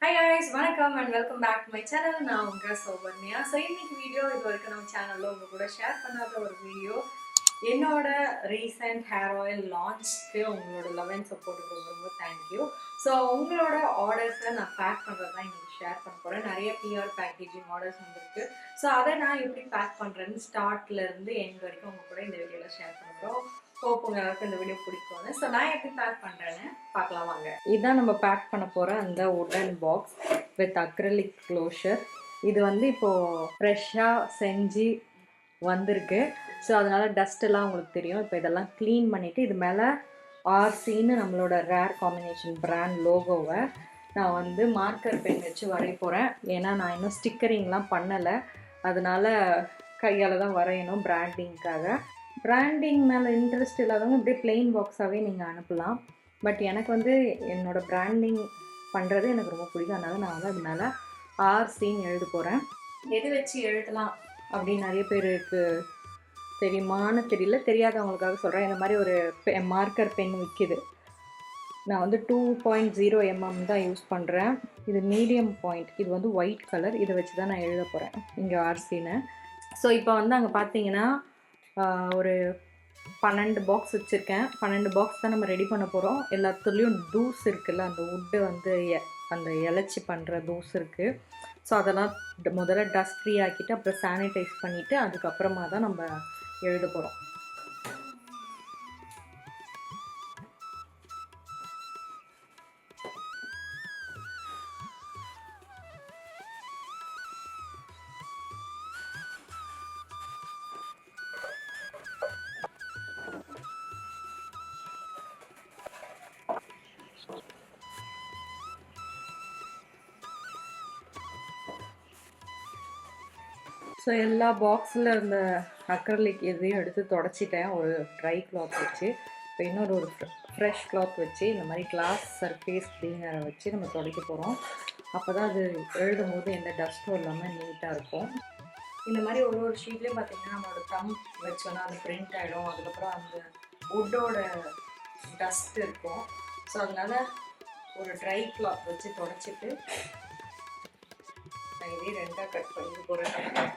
Hi guys, வணக்கம் and welcome back to my channel. நான் உங்க சௌவர்ணியா. இன்னைக்கு வீடியோ இது வரைக்கும் நம்ம சேனல்ல உங்க கூட ஷேர் பண்ணாத ஒரு வீடியோ. என்னோட ரீசெண்ட் ஹேர் ஆயில் லான்ச்க்கு உங்களோட லவ் அண்ட் சப்போர்ட்டுக்கு ரொம்ப தேங்க்யூ. உங்களோட ஆர்டர்ஸை நான் பேக் பண்ணுறது தான் இன்னைக்கு ஷேர் பண்ண போகிறேன். நிறைய பிஆர் பேக்கேஜிங் ஆர்டர்ஸ் வந்திருக்கு. அதை நான் எப்படி பேக் பண்ணுறேன்னு ஸ்டார்ட்லேருந்து எண்ட் வரைக்கும் உங்க கூட இந்த வீடியோவில் ஷேர் பண்ண போகிறோம். ஹோப் உங்களுக்கு இந்த வீடியோ பிடிக்கும்னு. நான் எப்படி பேக் பண்ணுறேன்னு பார்க்கலாம் வாங்க. இதுதான் நம்ம பேக் பண்ண போகிற அந்த உடன் பாக்ஸ் வித் அக்ரிலிக் க்ளோஷர். இது இப்போது ஃப்ரெஷ்ஷாக செஞ்சு வந்திருக்கு. அதனால் டஸ்ட்டெல்லாம் உங்களுக்கு தெரியும். இப்போ இதெல்லாம் க்ளீன் பண்ணிவிட்டு இது மேலே ஆர்சின்னு நம்மளோட ரேர் காம்பினேஷன் பிராண்ட் லோகோவை நான் மார்க்கர் பென் வச்சு வரைய போகிறேன். ஏன்னா நான் இன்னும் ஸ்டிக்கரிங்லாம் பண்ணலை, அதனால் கையால் தான் வரையணும் பிராண்டிங்காக. பிராண்டிங் மேலே இன்ட்ரெஸ்ட் இல்லாதவங்க இப்படியே பிளெயின் பாக்ஸாகவே நீங்கள் அனுப்பலாம். பட் எனக்கு என்னோடய பிராண்டிங் பண்ணுறது எனக்கு ரொம்ப பிடிக்கும். அதனால் நான் அது மேலே ஆர்சின்னு எழுத போகிறேன். எது வச்சு எழுதலாம் அப்படின்னு நிறைய பேருக்கு தெரியுமான்னு தெரியல. தெரியாதவங்களுக்காக சொல்கிறேன். இந்த மாதிரி ஒரு மார்க்கர் பென் விற்கிது. நான் 2.0 mm தான் யூஸ் பண்ணுறேன். இது மீடியம் பாயிண்ட். இது ஒயிட் கலர். இதை வச்சு தான் நான் எழுத போகிறேன் இங்கே ஆர்சின்னு. இப்போ அங்கே பார்த்தீங்கன்னா ஒரு 12 பாக்ஸ் வச்சுருக்கேன். 12 பாக்ஸ் தான் நம்ம ரெடி பண்ண போகிறோம். எல்லாத்துலேயும் தூஸ் இருக்குல்ல, அந்த வுட்டு அந்த இலச்சி பண்ணுற தூஸ் இருக்குது. அதெல்லாம் முதல்ல டஸ்ட் ஃப்ரீ ஆக்கிட்டு அப்புறம் சானிடைஸ் பண்ணிவிட்டு அதுக்கப்புறமா தான் நம்ம எழுத போகிறோம். எல்லா பாக்ஸில் இருந்த அக்ரலிக் எதையும் எடுத்து தொடச்சிட்டேன் ஒரு ட்ரை கிளாத் வச்சு. இப்போ இன்னொரு ஃப்ரெஷ் கிளாத் வச்சு இந்த மாதிரி கிளாஸ் சர்ஃபேஸ் க்ளீனரை வச்சு நம்ம துடைக்க போகிறோம். அப்போ தான் அது எழுதும் போது எந்த டஸ்ட்டும் இல்லாமல் நீட்டாக இருக்கும். இந்த மாதிரி ஒரு ஷீட்லேயும் பார்த்திங்கன்னா நம்மளோட தம் வச்சோன்னா அது பிரிண்ட் ஆகிடும். அதுக்கப்புறம் அந்த வுட்டோட டஸ்ட் இருக்கும். அதனால் ஒரு ட்ரை கிளாத் வச்சு தொடச்சிட்டு நான் இதே ரெண்டாக கட் பண்ணி போகிறேன்.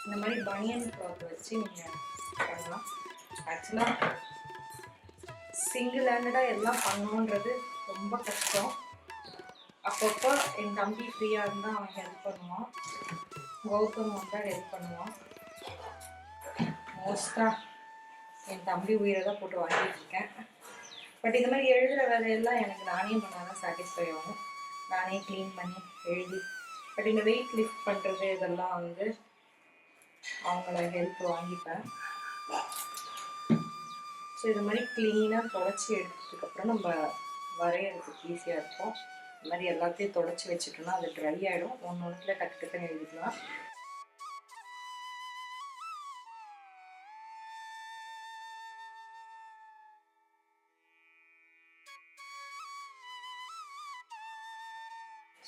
இந்த மாதிரி பனியன் கிளாத் வச்சு நீங்கள் பண்ணலாம். ஆக்சுவலாக சிங்கிள் ஹேண்டடாக எல்லாம் பண்ணணுன்றது ரொம்ப கஷ்டம். அப்பப்போ என் தம்பி ஃப்ரீயாக இருந்தால் அவன் ஹெல்ப் பண்ணுவான். கௌதம் வந்தால் ஹெல்ப் பண்ணுவான். மோஸ்ட்டாக என் தம்பி உயிரை தான் போட்டு வாங்கிட்டு இருக்கேன். பட் இந்த மாதிரி எழுதுகிற வேலையெல்லாம் எனக்கு நானே பண்ணாதான் சாட்டிஸ்ஃபை ஆகும். நானே க்ளீன் பண்ணி எழுதி. பட் இந்த வெயிட் லிஃப்ட் பண்ணுறது இதெல்லாம் அவங்கள ஹெல்ப் வாங்கிப்பேன். இது மாதிரி க்ளீனாக தொடச்சி எடுத்ததுக்கப்புறம் நம்ம வரையறதுக்கு ஈஸியாக இருக்கும். இந்த மாதிரி எல்லாத்தையும் தொடச்சி வச்சுட்டோம்னா அது ட்ரை ஆகிடும். ஒன்று டக்கு டக்குன்னு எழுதிக்கலாம்.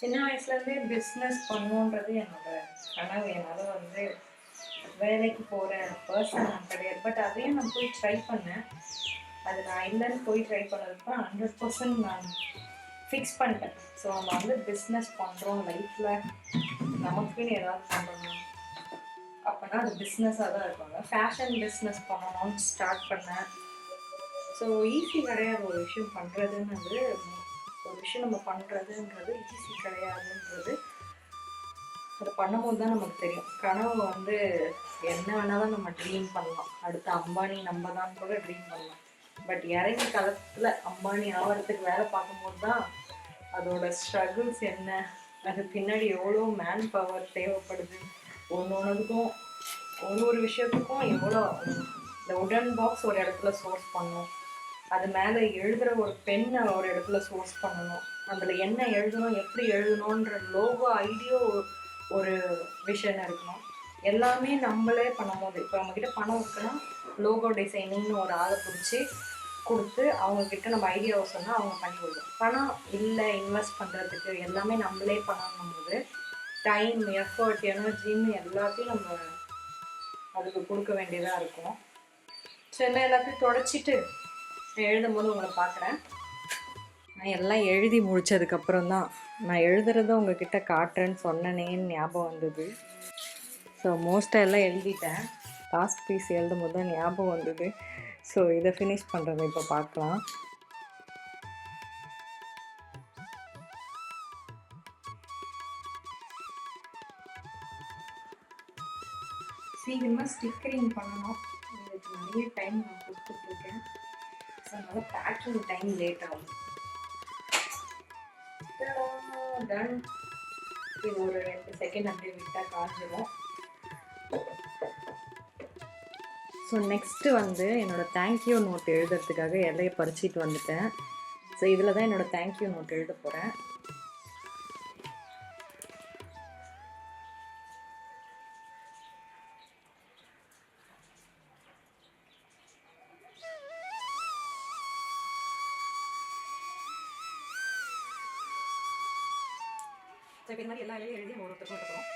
சின்ன வயசுலேருந்தே பிஸ்னஸ் பண்ணுன்றது என்னோட கனவு. என்னால் வேலைக்கு போகிற பர்சன் நான் கிடையாது. பட் அதையும் நான் போய் ட்ரை பண்ணேன். அது நான் இல்லைன்னு போய் ட்ரை பண்ணதுக்கு 100% நான் ஃபிக்ஸ் பண்ணிட்டேன். நம்ம பிஸ்னஸ் பண்ணுறோம் லைஃப்பில் நமக்குன்னு ஏதாவது பண்ணணும் அப்போனா அது பிஸ்னஸாக தான் இருப்பாங்க. ஃபேஷன் பிஸ்னஸ் பண்ணணும்னு ஸ்டார்ட் பண்ணேன். ஈஸி கிடையாது ஒரு விஷயம் பண்ணுறதுன்றது. ஒரு விஷயம் நம்ம பண்ணுறதுன்றது ஈஸி கிடையாதுன்றது அதை பண்ணும்போது தான் நமக்கு தெரியும். கனவு என்ன வேணாலும் நம்ம ட்ரீம் பண்ணலாம். அடுத்து அம்பானி நம்ம தான் கூட ட்ரீம் பண்ணலாம். பட் இறங்கி காலத்தில் அம்பானி ஆகிறதுக்கு வேலை பார்க்கும்போது தான் அதோட ஸ்ட்ரகிள்ஸ் என்ன, அது பின்னாடி எவ்வளோ மேன் பவர் தேவைப்படுது, ஒன்றுக்கும் ஒரு விஷயத்துக்கும் எவ்வளோ. இந்த உடன் பாக்ஸ் ஒரு இடத்துல சோர்ஸ் பண்ணணும், அது மேலே எழுதுகிற ஒரு பெண்ணை ஒரு இடத்துல சோர்ஸ் பண்ணணும், அதில் என்ன எழுதணும் எப்படி எழுதணுன்ற லோகோ ஐடியோ ஒரு விஷயம் இருக்கணும். எல்லாமே நம்மளே பண்ணும்போது இப்போ நம்மக்கிட்ட பணம் இருக்குன்னா லோகோ டிசைனிங்னு ஒரு ஆளை பிடிச்சி கொடுத்து அவங்கக்கிட்ட நம்ம ஐடியாவை சொன்னால் அவங்க பண்ணி கொடுக்கணும். பணம் இல்லை இன்வெஸ்ட் பண்ணுறதுக்கு எல்லாமே நம்மளே பண்ணணும்போது டைம் எஃபர்ட் எனர்ஜின்னு எல்லாத்தையும் நம்ம அதுக்கு கொடுக்க வேண்டியதாக இருக்கும். எல்லாம் எல்லாத்தையும் தொடச்சிட்டு எழுதும் போது உங்களை பார்க்குறேன். நான் எல்லாம் எழுதி முடிச்சதுக்கப்புறம் தான் நான் எழுதுறத உங்ககிட்ட காட்டுறேன்னு சொன்னனேன்னு ஞாபகம் வந்தது. ஸோ மோஸ்ட்டாக எல்லாம் எழுதிட்டேன். லாஸ்ட் பீஸ் எழுதும் போது தான் ஞாபகம் வந்தது. ஸோ இதை ஃபினிஷ் பண்ணுறதை இப்போ பார்க்கலாம். சீக்கிரமாக ஸ்டிக்கரிங் பண்ணணும். இதுக்கு நிறைய டைம் நான் கொடுத்துட்ருக்கேன். ஸோ அதனால் பேக்கிங் டைம் லேட் ஆகும். டன். இது ஒரு 2 செகண்ட் அப்படியே விட்டால் காஞ்சிடும். ஸோ நெக்ஸ்ட்டு வந்து என்னோடய தேங்க்யூ நோட் எழுதுறதுக்காக இலையை பறிச்சிட்டு வந்துட்டேன். ஸோ இதில் தான் என்னோடய தேங்க்யூ நோட் எழுத போகிறேன். ஸோ இப்போ இந்த மாதிரி எல்லா இலையும் எழுதி ஒருத்தருக்கும் எடுக்கிறோம்.